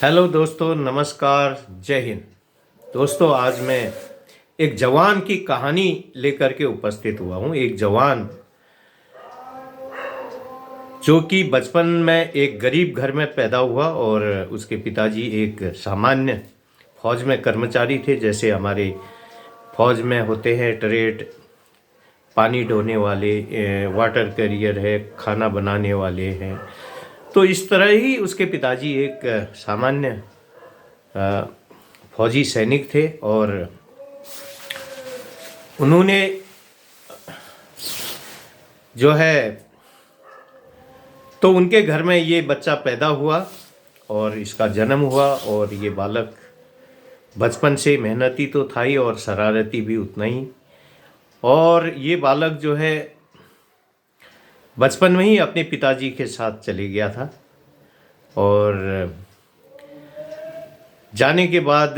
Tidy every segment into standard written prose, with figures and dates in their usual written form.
Hello दोस्तों, नमस्कार, जय हिंद। दोस्तों, आज मैं एक जवान की कहानी लेकर के उपस्थित हुआ हूँ। एक जवान जो कि बचपन में एक गरीब घर में पैदा हुआ और उसके पिताजी एक सामान्य फौज में कर्मचारी थे। जैसे हमारे फौज में होते हैं ट्रेड, पानी ढोने वाले, वाटर कैरियर है, खाना बनाने वाले हैं। तो इस तरह ही उसके पिताजी एक सामान्य फौजी सैनिक थे और उन्होंने जो है तो उनके घर में ये बच्चा पैदा हुआ और इसका जन्म हुआ। और ये बालक बचपन से मेहनती तो था ही और शरारती भी उतना ही। और ये बालक जो है बचपन में ही अपने पिताजी के साथ चले गया था और जाने के बाद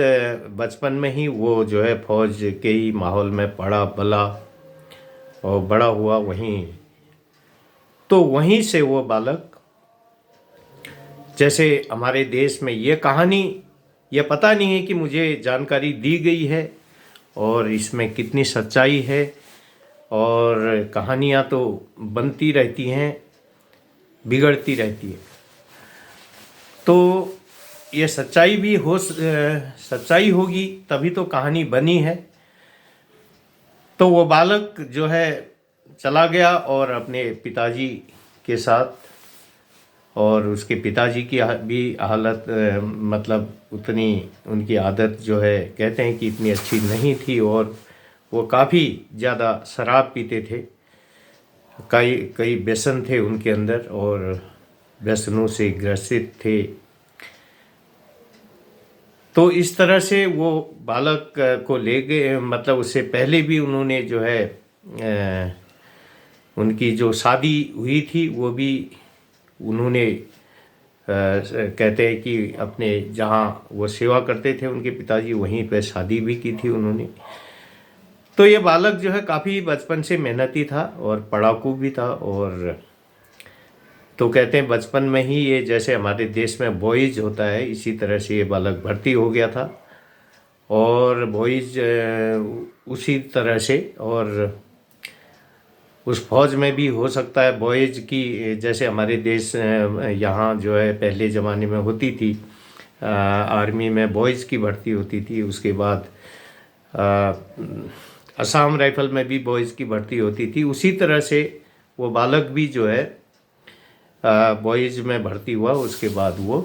बचपन में ही वो जो है फौज के ही माहौल में पड़ा बला और बड़ा हुआ वहीं। तो वहीं से वो बालक, जैसे हमारे देश में ये कहानी, ये पता नहीं है कि मुझे जानकारी दी गई है और इसमें कितनी सच्चाई है। और कहानियाँ तो बनती रहती हैं, बिगड़ती रहती है। तो ये सच्चाई भी सच्चाई होगी तभी तो कहानी बनी है। तो वो बालक जो है चला गया और अपने पिताजी के साथ, और उसके पिताजी की भी हालत मतलब उतनी, उनकी आदत जो है कहते हैं कि इतनी अच्छी नहीं थी और वो काफ़ी ज़्यादा शराब पीते थे। कई कई व्यसन थे उनके अंदर और व्यसनों से ग्रसित थे। तो इस तरह से वो बालक को ले गए। मतलब उससे पहले भी उन्होंने जो है उनकी जो शादी हुई थी वो भी उन्होंने कहते हैं कि अपने जहाँ वो सेवा करते थे उनके पिताजी, वहीं पे शादी भी की थी उन्होंने। तो ये बालक जो है काफ़ी बचपन से मेहनती था और पढ़ाकू भी था। और तो कहते हैं बचपन में ही ये, जैसे हमारे देश में बॉयज़ होता है, इसी तरह से ये बालक भर्ती हो गया था। और बॉयज़ उसी तरह से, और उस फौज में भी हो सकता है बॉयज़ की, जैसे हमारे देश यहाँ जो है पहले ज़माने में होती थी, आर्मी में बॉयज़ की भर्ती होती थी। उसके बाद असम राइफल में भी बॉयज़ की भर्ती होती थी। उसी तरह से वो बालक भी जो है बॉयज़ में भर्ती हुआ। उसके बाद वो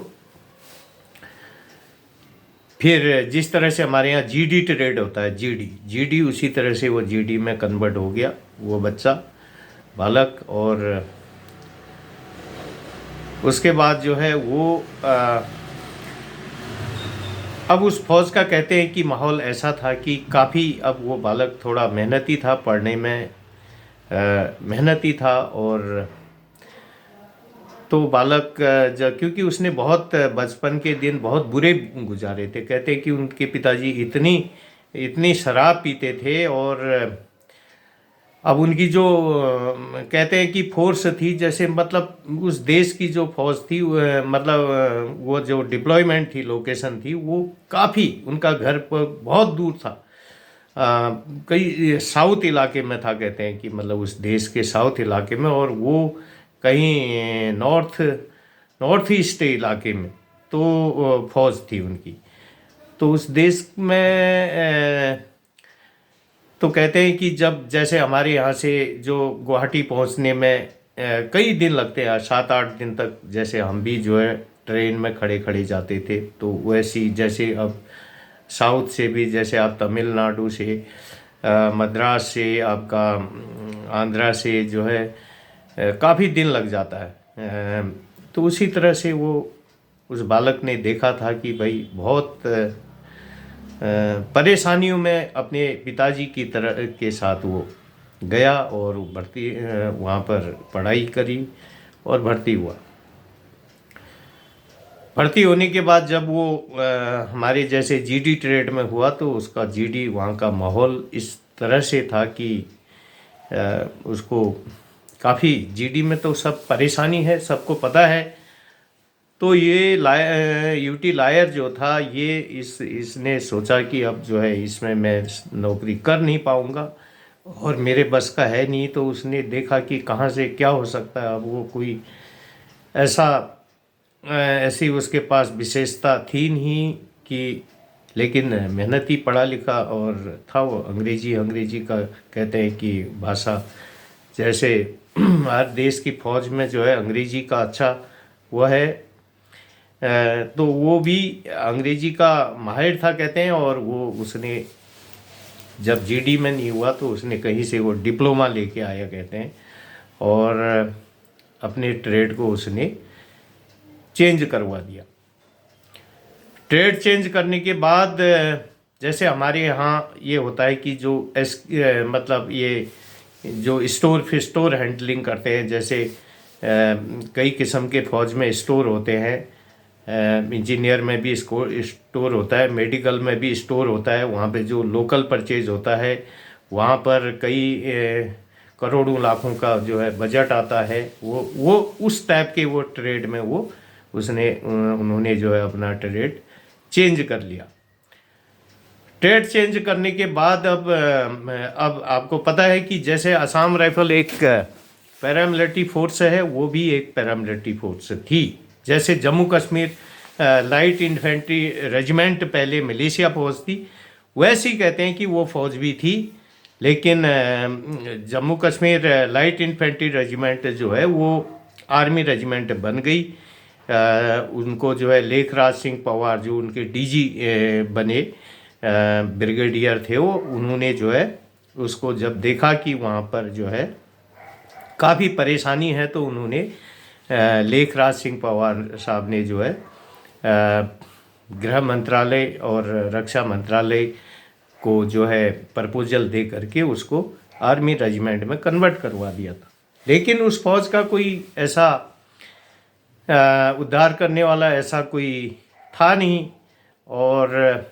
फिर जिस तरह से हमारे यहाँ जीडी ट्रेड होता है, जीडी उसी तरह से वो जीडी में कन्वर्ट हो गया वो बच्चा, बालक। और उसके बाद जो है वो अब उस फौज का कहते हैं कि माहौल ऐसा था कि काफ़ी, अब वो बालक थोड़ा मेहनती था, पढ़ने में मेहनती था। और तो बालक जब, क्योंकि उसने बहुत बचपन के दिन बहुत बुरे गुजारे थे, कहते हैं कि उनके पिताजी इतनी शराब पीते थे। और अब उनकी जो कहते हैं कि फोर्स थी, जैसे मतलब उस देश की जो फौज थी, मतलब वो जो डिप्लॉयमेंट थी, लोकेशन थी, वो काफ़ी, उनका घर पर बहुत दूर था, कई साउथ इलाके में था। कहते हैं कि मतलब उस देश के साउथ इलाके में, और वो कहीं नॉर्थ ईस्ट इलाके में तो फौज थी उनकी। तो उस देश में तो कहते हैं कि जब, जैसे हमारे यहाँ से जो गुवाहाटी पहुँचने में कई दिन लगते हैं, 7-8 दिन तक, जैसे हम भी जो है ट्रेन में खड़े खड़े जाते थे, तो वैसी जैसे अब साउथ से भी, जैसे आप तमिलनाडु से, मद्रास से, आपका आंध्रा से जो है काफ़ी दिन लग जाता है। तो उसी तरह से वो उस बालक ने देखा था कि भाई बहुत परेशानियों में अपने पिताजी की तरह के साथ वो गया और भर्ती, वहाँ पर पढ़ाई करी और भर्ती हुआ। भर्ती होने के बाद जब वो हमारे जैसे जीडी ट्रेड में हुआ, तो उसका जीडी, वहाँ का माहौल इस तरह से था कि उसको काफ़ी, जीडी में तो सब परेशानी है, सबको पता है। तो ये यूटी लायर जो था, ये इसने सोचा कि अब जो है इसमें मैं नौकरी कर नहीं पाऊँगा और मेरे बस का है नहीं। तो उसने देखा कि कहाँ से क्या हो सकता है। अब वो कोई ऐसा ऐसी उसके पास विशेषता थी नहीं कि, लेकिन मेहनती पढ़ा लिखा और था वो। अंग्रेजी का कहते हैं कि भाषा, जैसे हर देश की फौज में जो है अंग्रेजी का अच्छा वो है। तो वो भी अंग्रेजी का माहिर था कहते हैं। और वो उसने जब जीडी में नहीं हुआ तो उसने कहीं से वो डिप्लोमा लेके आया कहते हैं, और अपने ट्रेड को उसने चेंज करवा दिया। ट्रेड चेंज करने के बाद जैसे हमारे यहाँ ये होता है कि जो मतलब ये जो स्टोर हैंडलिंग करते हैं, जैसे कई किस्म के फौज में स्टोर होते हैं, इंजीनियर में भी स्टोर होता है, मेडिकल में भी स्टोर होता है। वहाँ पे जो लोकल परचेज होता है, वहाँ पर कई करोड़ों लाखों का जो है बजट आता है। वो उस टाइप के वो ट्रेड में वो उन्होंने जो है अपना ट्रेड चेंज कर लिया। ट्रेड चेंज करने के बाद अब आपको पता है कि जैसे असम राइफल एक पैरामिलिट्री फोर्स है, वो भी एक पैरामिलिट्री फोर्स थी। जैसे Jammu Kashmir light infantry regiment पहले मलेशिया फौज थी, वैसे ही कहते हैं कि वो फौज भी थी। लेकिन Jammu Kashmir light infantry regiment जो है वो आर्मी रेजिमेंट बन गई। उनको जो है लेखराज सिंह पवार जो उनके डीजी बने ब्रिगेडियर थे, वो उन्होंने जो है उसको जब देखा कि वहाँ पर जो है काफ़ी परेशानी है, तो उन्होंने लेखराज सिंह पवार साहब ने जो है गृह मंत्रालय और रक्षा मंत्रालय को जो है प्रपोजल दे करके उसको आर्मी रेजिमेंट में कन्वर्ट करवा दिया था। लेकिन उस फौज का कोई ऐसा उद्धार करने वाला ऐसा कोई था नहीं। और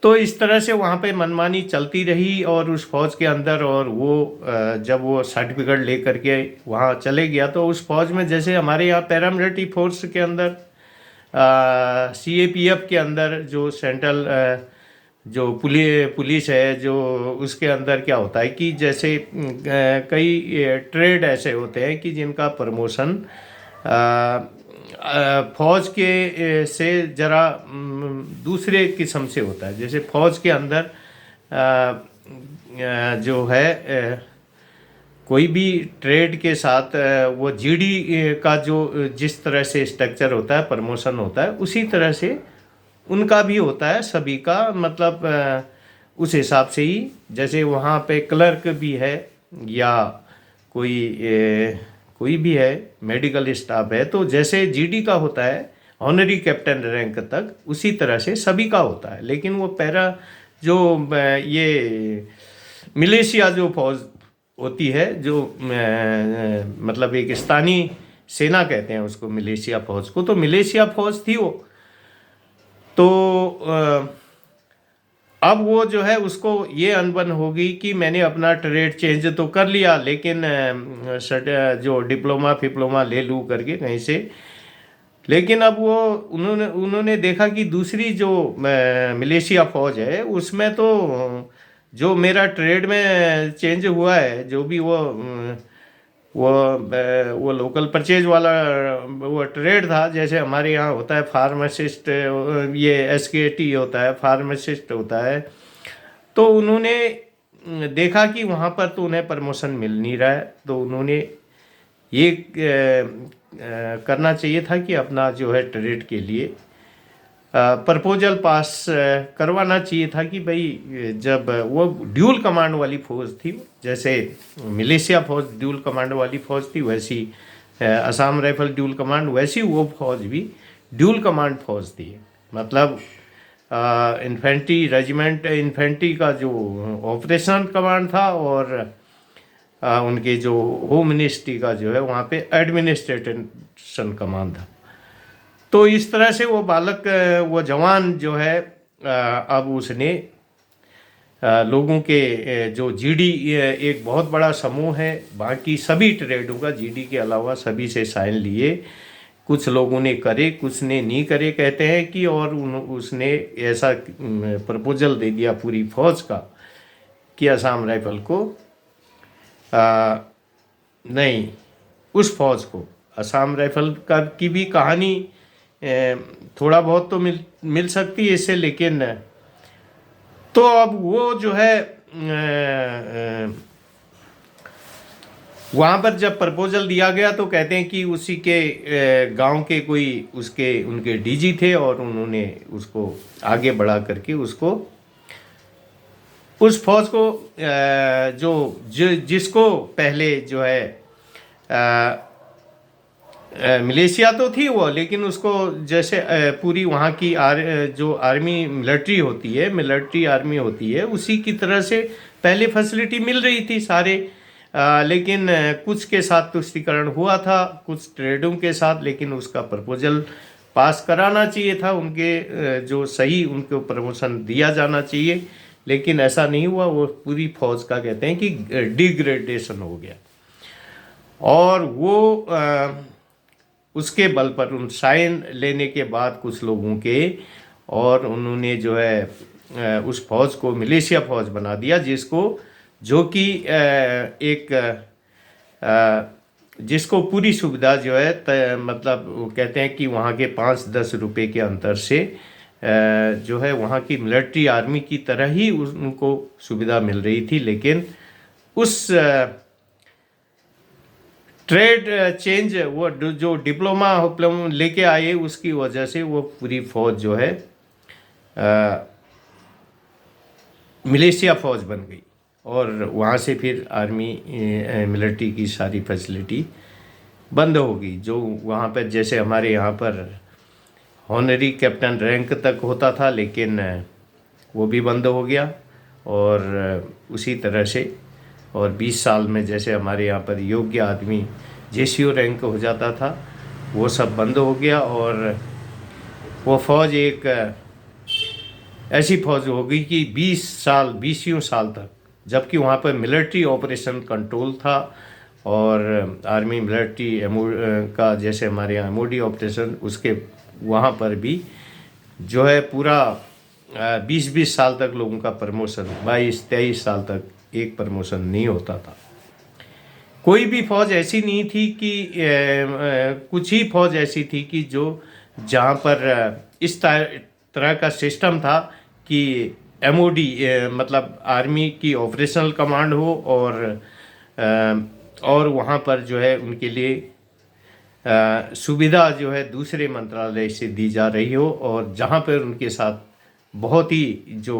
तो इस तरह से वहाँ पे मनमानी चलती रही और उस फौज के अंदर। और वो जब वो सर्टिफिकेट ले करके वहाँ चले गया, तो उस फौज में जैसे हमारे यहाँ पैरामिलिट्री फोर्स के अंदर CAPF के अंदर जो सेंट्रल जो पुलिस है, जो उसके अंदर क्या होता है कि जैसे कई ट्रेड ऐसे होते हैं कि जिनका प्रमोशन फौज के से ज़रा दूसरे किस्म से होता है। जैसे फौज के अंदर जो है कोई भी ट्रेड के साथ वो GD का जो जिस तरह से स्ट्रक्चर होता है, प्रमोशन होता है, उसी तरह से उनका भी होता है सभी का। मतलब उस हिसाब से ही, जैसे वहाँ पे क्लर्क भी है या कोई भी है, मेडिकल स्टाफ है, तो जैसे GD का होता है ऑनरी कैप्टन रैंक तक, उसी तरह से सभी का होता है। लेकिन वो जो ये मिलिशिया जो फौज होती है, जो मतलब एक स्थानीय सेना कहते हैं उसको, मिलिशिया फौज को, तो मिलिशिया फौज थी वो। तो अब वो जो है उसको ये अनबन होगी कि मैंने अपना ट्रेड चेंज तो कर लिया, लेकिन जो डिप्लोमा ले लूँ करके कहीं से। लेकिन अब वो उन्होंने देखा कि दूसरी जो मलेशिया फौज है, उसमें तो जो मेरा ट्रेड में चेंज हुआ है, जो भी वो लोकल परचेज वाला वो ट्रेड था, जैसे हमारे यहाँ होता है फार्मासिस्ट, ये SKT होता है, फार्मासिस्ट होता है। तो उन्होंने देखा कि वहाँ पर तो उन्हें प्रमोशन मिल नहीं रहा है, तो उन्होंने ये करना चाहिए था कि अपना जो है ट्रेड के लिए प्रपोजल पास करवाना चाहिए था कि भाई, जब वो ड्यूल कमांड वाली फौज थी, जैसे मलेशिया फौज ड्यूल कमांड वाली फौज थी, वैसी असम राइफल ड्यूल कमांड, वैसी वो फौज भी ड्यूल कमांड फौज थी। मतलब इन्फेंट्री रेजिमेंट, इन्फेंट्री का जो ऑपरेशन कमांड था, और उनके जो होम मिनिस्ट्री का जो है वहाँ पे एडमिनिस्ट्रेशन कमांड था। तो इस तरह से वो बालक, वो जवान जो है अब उसने लोगों के जो GD एक बहुत बड़ा समूह है, बाकी सभी ट्रेडों का GD के अलावा सभी से साइन लिए। कुछ लोगों ने करे, कुछ ने नहीं करे कहते हैं कि, और उसने ऐसा प्रपोजल दे दिया पूरी फौज का कि असम राइफल को नहीं, उस फौज को, असम राइफल का की भी कहानी थोड़ा बहुत तो मिल सकती है इससे, लेकिन तो अब वो जो है वहाँ पर जब प्रपोजल दिया गया तो कहते हैं कि उसी के गांव के कोई उनके डीजी थे और उन्होंने उसको आगे बढ़ा करके उसको उस फौज को जिसको पहले जो है मलेशिया तो थी वो, लेकिन उसको जैसे पूरी वहाँ की जो आर्मी मिलिट्री आर्मी होती है उसी की तरह से पहले फैसिलिटी मिल रही थी सारे, लेकिन कुछ के साथ तुष्टिकरण हुआ था, कुछ ट्रेडों के साथ, लेकिन उसका प्रपोजल पास कराना चाहिए था, उनके जो सही उनको प्रमोशन दिया जाना चाहिए, लेकिन ऐसा नहीं हुआ। वो पूरी फौज का कहते हैं कि डिग्रेडेशन हो गया, और वो उसके बल पर उन साइन लेने के बाद कुछ लोगों के, और उन्होंने जो है उस फौज को मलेशिया फौज बना दिया, जो कि जिसको पूरी सुविधा जो है मतलब वो कहते हैं कि वहाँ के 5-10 रुपए के अंतर से जो है वहाँ की मिलिट्री आर्मी की तरह ही उनको सुविधा मिल रही थी, लेकिन उस ट्रेड चेंज वो जो डिप्लोमा लेके आए उसकी वजह से वो पूरी फौज जो है मलेशिया फौज बन गई, और वहाँ से फिर आर्मी मिलिट्री की सारी फैसिलिटी बंद हो गई। जो वहाँ पर जैसे हमारे यहाँ पर ऑनरी कैप्टन रैंक तक होता था, लेकिन वो भी बंद हो गया, और उसी तरह से और 20 साल में जैसे हमारे यहाँ पर योग्य आदमी जेसीओ रैंक हो जाता था, वो सब बंद हो गया, और वो फौज एक ऐसी फौज हो गई कि 20 साल तक, जबकि वहाँ पर मिलिट्री ऑपरेशन कंट्रोल था, और आर्मी मिलिट्री का जैसे हमारे यहाँ MOD ऑपरेशन, उसके वहाँ पर भी जो है पूरा 20 साल तक लोगों का प्रमोशन, 22-23 साल तक एक प्रमोशन नहीं होता था। कोई भी फौज ऐसी नहीं थी कि कुछ ही फौज ऐसी थी कि जो जहाँ पर इस तरह का सिस्टम था कि MOD मतलब आर्मी की ऑपरेशनल कमांड हो, और वहाँ पर जो है उनके लिए सुविधा जो है दूसरे मंत्रालय से दी जा रही हो, और जहाँ पर उनके साथ बहुत ही जो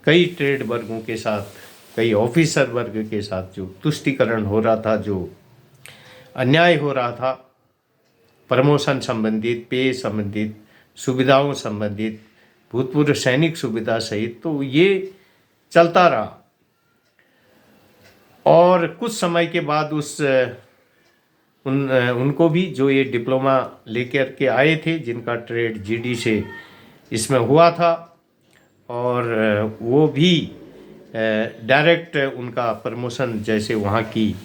कई ट्रेड वर्गों के साथ, कई ऑफिसर वर्ग के साथ जो तुष्टिकरण हो रहा था, जो अन्याय हो रहा था, प्रमोशन संबंधित, पे संबंधित, सुविधाओं संबंधित, भूतपूर्व सैनिक सुविधा सहित, तो ये चलता रहा। और कुछ समय के बाद उनको भी जो ये डिप्लोमा लेकर के आए थे, जिनका ट्रेड GD से इसमें हुआ था, और वो भी डायरेक्ट उनका प्रमोशन, जैसे वहाँ की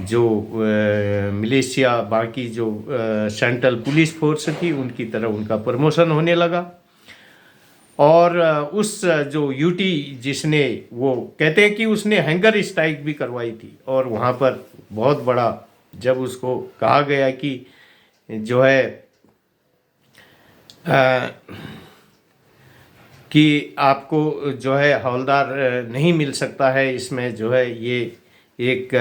जो मलेशिया बाकी जो सेंट्रल पुलिस फोर्स थी उनकी तरह उनका प्रमोशन होने लगा। और उस जो यूटी जिसने, वो कहते हैं कि उसने हैंगर स्ट्राइक भी करवाई थी, और वहाँ पर बहुत बड़ा, जब उसको कहा गया कि जो है कि आपको जो है हवलदार नहीं मिल सकता है, इसमें जो है ये एक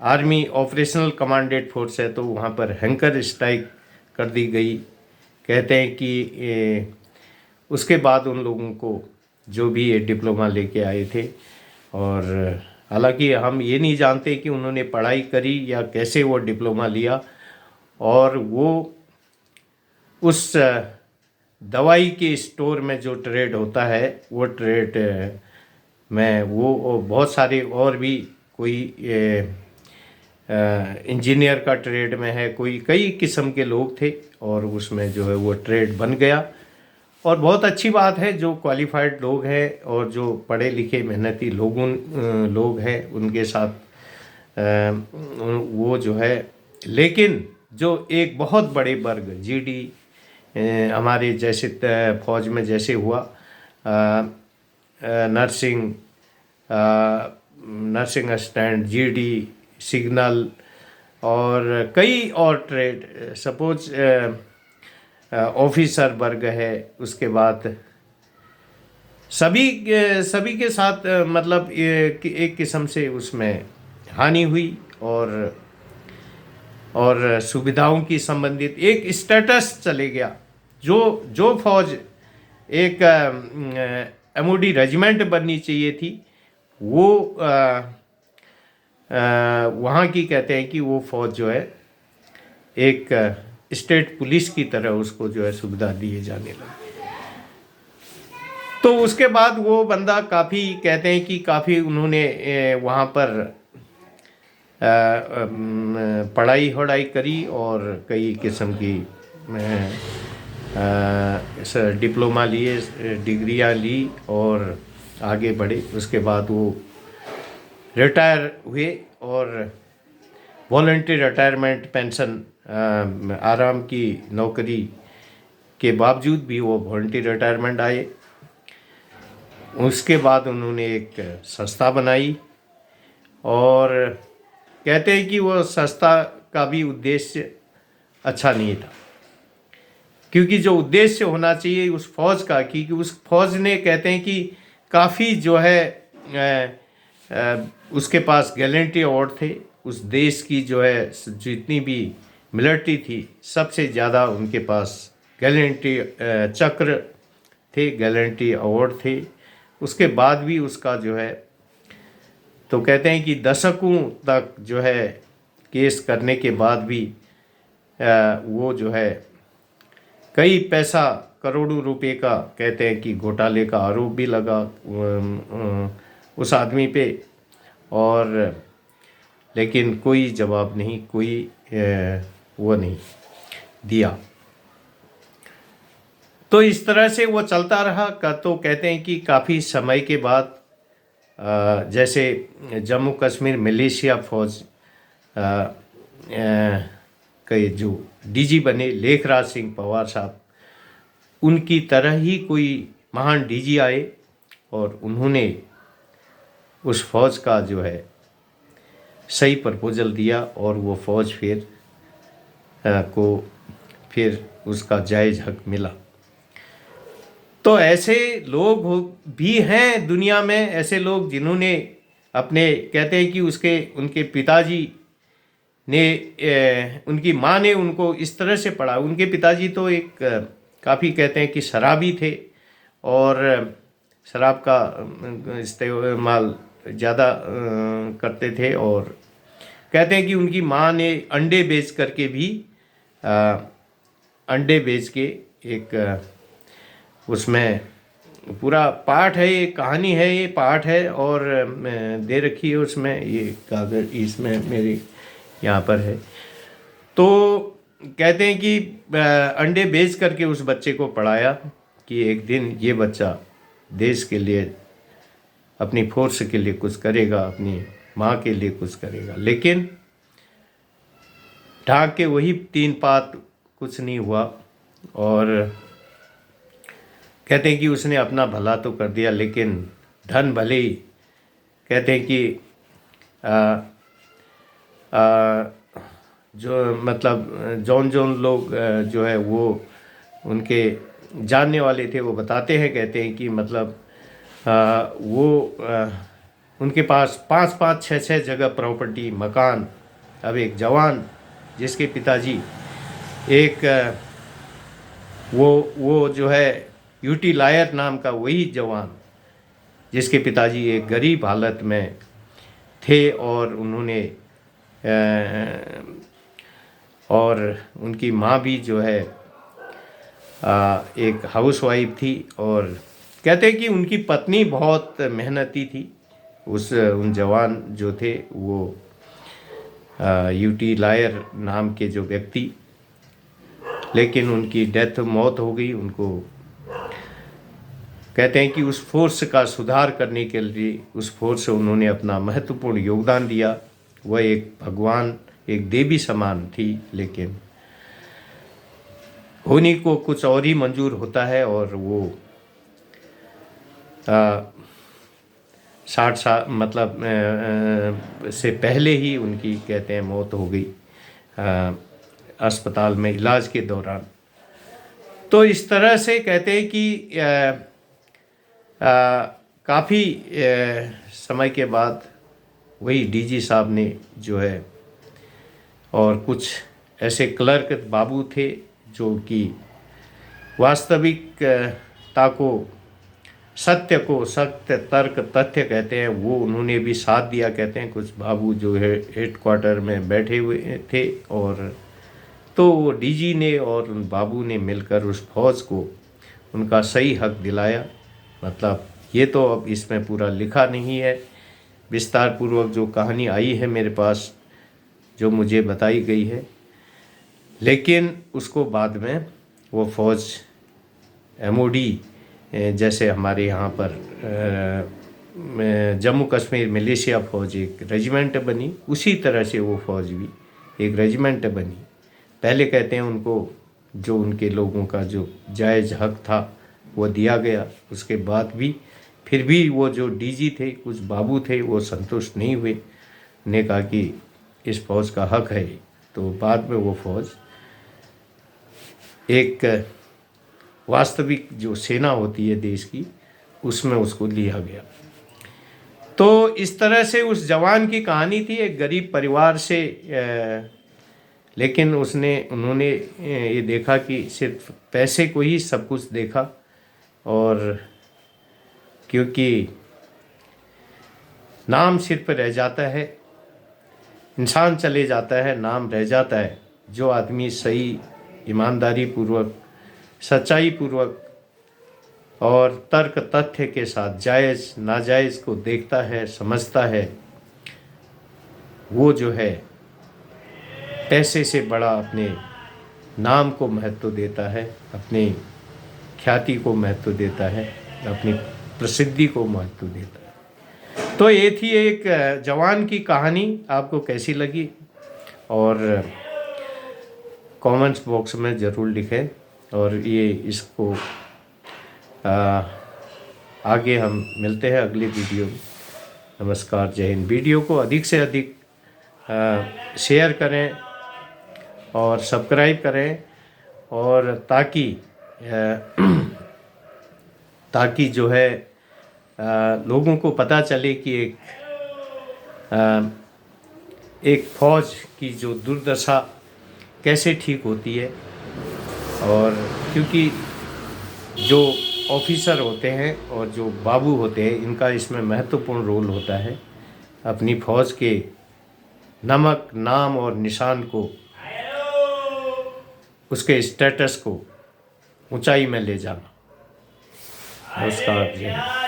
आर्मी ऑपरेशनल कमांडेड फोर्स है, तो वहाँ पर हैंगर स्ट्राइक कर दी गई। कहते हैं कि उसके बाद उन लोगों को जो भी ये डिप्लोमा लेके आए थे, और हालांकि हम ये नहीं जानते कि उन्होंने पढ़ाई करी या कैसे वो डिप्लोमा लिया, और वो उस दवाई के स्टोर में जो ट्रेड होता है, वो ट्रेड में वो बहुत सारे और भी, कोई इंजीनियर का ट्रेड में है, कोई कई किस्म के लोग थे, और उसमें जो है वो ट्रेड बन गया। और बहुत अच्छी बात है, जो क्वालिफाइड लोग हैं और जो पढ़े लिखे मेहनती लोग हैं उनके साथ वो जो है, लेकिन जो एक बहुत बड़े वर्ग जीडी हमारे जैसे फौज में जैसे हुआ nursing nursing assistant, GD, signal और कई और ट्रेड, सपोज ऑफिसर वर्ग है। उसके बाद सभी के साथ मतलब एक किस्म से उसमें हानि हुई और सुविधाओं की संबंधित एक स्टेटस चले गया। जो फौज एक एमओडी रेजिमेंट बननी चाहिए थी, वो वहाँ की कहते हैं कि वो फौज जो है एक स्टेट पुलिस की तरह उसको जो है सुविधा दिए जाने लगी। तो उसके बाद वो बंदा काफ़ी कहते हैं कि काफ़ी उन्होंने वहाँ पर पढ़ाई वढ़ाई करी और कई किस्म की डिप्लोमा लिए, डिग्रियाँ ली और आगे बढ़े। उसके बाद वो रिटायर हुए और वॉलंटरी रिटायरमेंट पेंशन, आराम की नौकरी के बावजूद भी वो वॉलंटरी रिटायरमेंट आए। उसके बाद उन्होंने एक संस्था बनाई और कहते हैं कि वो संस्था का भी उद्देश्य अच्छा नहीं था, क्योंकि जो उद्देश्य होना चाहिए उस फौज का, कि उस फौज ने कहते हैं कि काफ़ी जो है उसके पास गैलेंट्री अवार्ड थे। उस देश की जो है जितनी भी मिलिट्री थी सबसे ज़्यादा उनके पास गैलेंट्री चक्र थे, गैलेंट्री अवार्ड थे। उसके बाद भी उसका जो है, तो कहते हैं कि दशकों तक जो है केस करने के बाद भी वो जो है कई पैसा करोड़ों रुपए का कहते हैं कि घोटाले का आरोप भी लगा उस आदमी पे, और लेकिन कोई जवाब नहीं, कोई वो नहीं दिया। तो इस तरह से वो चलता रहा का। तो कहते हैं कि काफ़ी समय के बाद जैसे जम्मू कश्मीर मिलिशिया फौज के जो डीजी बने लेखराज सिंह पवार साहब, उनकी तरह ही कोई महान डीजी आए और उन्होंने उस फौज का जो है सही प्रपोजल दिया और वो फौज फिर उसका जायज़ हक मिला। तो ऐसे लोग भी हैं दुनिया में, ऐसे लोग जिन्होंने अपने कहते हैं कि उनके पिताजी ने उनकी माँ ने उनको इस तरह से पढ़ा। उनके पिताजी तो एक काफ़ी कहते हैं कि शराबी थे और शराब का इस्तेमाल ज़्यादा करते थे, और कहते हैं कि उनकी माँ ने अंडे बेच करके भी अंडे बेच के एक उसमें पूरा पाठ है, ये कहानी है, ये पाठ है और दे रखी है उसमें, ये कागज इसमें मेरे यहाँ पर है। तो कहते हैं कि अंडे बेच करके उस बच्चे को पढ़ाया कि एक दिन ये बच्चा देश के लिए, अपनी फोर्स के लिए कुछ करेगा, अपनी माँ के लिए कुछ करेगा। लेकिन ढाक के वही 3 पात कुछ नहीं हुआ, और कहते हैं कि उसने अपना भला तो कर दिया लेकिन धन भले ही, कहते हैं कि जो मतलब जौन लोग जो है वो उनके जानने वाले थे, वो बताते हैं, कहते हैं कि मतलब उनके पास 5-5, 6-6 जगह प्रॉपर्टी, मकान। अब एक जवान जिसके पिताजी एक वो जो है यूटी लायर नाम का वही जवान जिसके पिताजी एक गरीब हालत में थे और उन्होंने और उनकी माँ भी जो है एक हाउसवाइफ थी, और कहते हैं कि उनकी पत्नी बहुत मेहनती थी। उन जवान जो थे वो यूटी लायर नाम के जो व्यक्ति, लेकिन उनकी मौत हो गई। उनको कहते हैं कि उस फोर्स का सुधार करने के लिए, उस फोर्स से उन्होंने अपना महत्वपूर्ण योगदान दिया। वह एक भगवान एक देवी समान थी, लेकिन होनी को कुछ और ही मंजूर होता है। और वो 60 साल मतलब से पहले ही उनकी कहते हैं मौत हो गई अस्पताल में इलाज के दौरान। तो इस तरह से कहते हैं कि काफ़ी समय के बाद वही डीजी साहब ने जो है, और कुछ ऐसे क्लर्क बाबू थे जो कि वास्तविकता को, सत्य को, सत्य तर्क तथ्य कहते हैं, वो उन्होंने भी साथ दिया। कहते हैं कुछ बाबू जो है हेडक्वार्टर में बैठे हुए थे, और तो वो डीजी ने और उन बाबू ने मिलकर उस फौज को उनका सही हक दिलाया। मतलब ये तो अब इसमें पूरा लिखा नहीं है, विस्तार पूर्वक जो कहानी आई है मेरे पास, जो मुझे बताई गई है, लेकिन उसको बाद में वो फौज एमओडी जैसे हमारे यहाँ पर जम्मू कश्मीर मिलिशिया फौज एक रेजिमेंट बनी, उसी तरह से वो फौज भी एक रेजिमेंट बनी। पहले कहते हैं उनको जो उनके लोगों का जो जायज़ हक था वो दिया गया, उसके बाद भी फिर भी वो जो डीजी थे, कुछ बाबू थे, वो संतुष्ट नहीं हुए, ने कहा कि इस फौज का हक है। तो बाद में वो फौज एक वास्तविक जो सेना होती है देश की, उसमें उसको लिया गया। तो इस तरह से उस जवान की कहानी थी, एक गरीब परिवार से, लेकिन उन्होंने ये देखा कि सिर्फ पैसे को ही सब कुछ देखा। और क्योंकि नाम सिर पर रह जाता है, इंसान चले जाता है, नाम रह जाता है। जो आदमी सही, ईमानदारी पूर्वक, सच्चाई पूर्वक और तर्क तथ्य के साथ जायज़ नाजायज़ को देखता है, समझता है, वो जो है पैसे से बड़ा अपने नाम को महत्व देता है, अपनी ख्याति को महत्व देता है, अपनी प्रसिद्धि को महत्व देता है। तो ये थी एक जवान की कहानी। आपको कैसी लगी? और कमेंट्स बॉक्स में ज़रूर लिखें। और ये इसको आगे हम मिलते हैं अगली वीडियो में। नमस्कार, जय हिंद। वीडियो को अधिक से अधिक शेयर करें और सब्सक्राइब करें, और ताकि जो है लोगों को पता चले कि एक फौज की जो दुर्दशा कैसे ठीक होती है। और क्योंकि जो ऑफिसर होते हैं और जो बाबू होते हैं, इनका इसमें महत्वपूर्ण रोल होता है अपनी फौज के नमक, नाम और निशान को, उसके स्टेटस को ऊंचाई में ले जाना। नमस्कार जी।